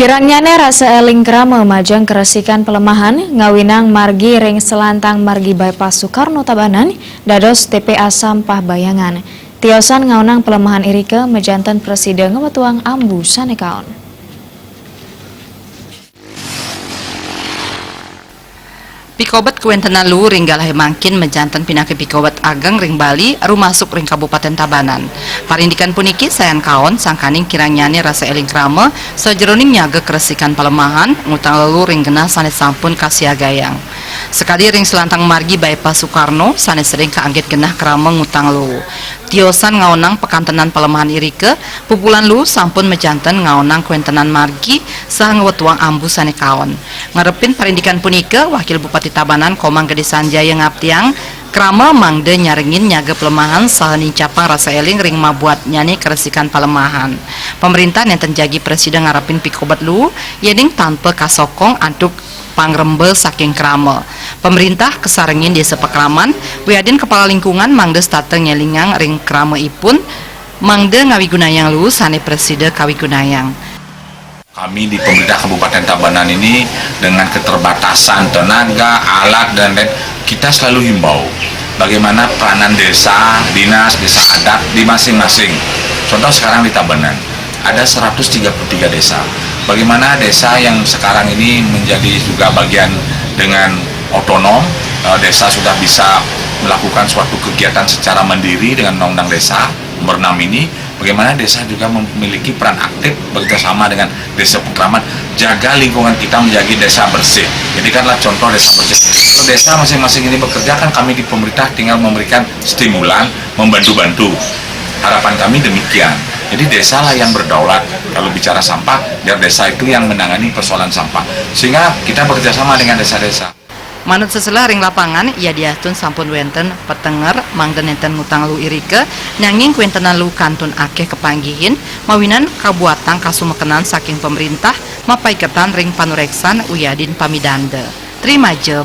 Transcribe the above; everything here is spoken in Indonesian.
Kirangnyane rasa eling krama majang keresikan pelemahan ngawinang margi ring selantang margi bypass Soekarno Tabanan dados TPA sampah bayangan. Tiosan ngaunang pelemahan irike mejanten presiden ngewetuang ambu sanekaon. Pikobat Kuentenalu ring galahe mangkin mejanten pinake pikobat ageng ring Bali rumasuk ring Kabupaten Tabanan. Parindikan puniki sayan kaon sangkaning kiranyane rasa eling krama sajeroning nyaga keresikan pelemahan ngutang lelu ring genah sanes sampun kasiagayang. Sekali ring selantang margi bypass Soekarno sanes sering kaangget genah krama ngutang lelu. Tiosan ngaonang pekantenan pelemahan irike pupulan lu sampun mejanten ngaonang kuentenan margi saha ngewetuang ambu sanekaon. Ngarepin parindikan punika Wakil Bupati Tabanan Komang Gede Sanjaya ngaptiang krama mangde nyaringin nyaga pelemahan saha nincapang rasa eling ring mabuat nyani keresikan pelemahan. Pemerintah yang tenjagi presiden ngarepin pikobat lu yening tanpa kasokong aduk pangrembel saking krama. Pemerintah kesarengin desa Pekraman wiadin kepala lingkungan mangde stateng nyelingang ring krama ipun mangde ngawigunayang lu sane presiden kawigunayang. Kami di pemerintah Kabupaten Tabanan ini dengan keterbatasan tenaga, alat, dan lain, kita selalu himbau bagaimana peranan desa, dinas, desa adat di masing-masing. Contoh sekarang di Tabanan, ada 133 desa. Bagaimana desa yang sekarang ini menjadi juga bagian dengan otonom, desa sudah bisa melakukan suatu kegiatan secara mandiri dengan undang-undang desa nomor 6 ini. Bagaimana desa juga memiliki peran aktif bekerjasama dengan desa Pekraman, jaga lingkungan kita menjadi desa bersih. Jadi kanlah contoh desa bersih. Kalau desa masing-masing ini bekerja kan kami di pemerintah tinggal memberikan stimulan, membantu-bantu. Harapan kami demikian. Jadi desa lah yang berdaulat kalau bicara sampah, biar desa itu yang menangani persoalan sampah. Sehingga kita bekerjasama dengan desa-desa. Manut seselah ring lapangan ia diatun sampun wenten petenger mangden enten ngutang lu irike nanging kuentenan lu kantun akeh kepanggihin mawinan kabuatan kasumekenan saking pemerintah mapaiketan ring panureksan uyadin pamidanda. Terima je.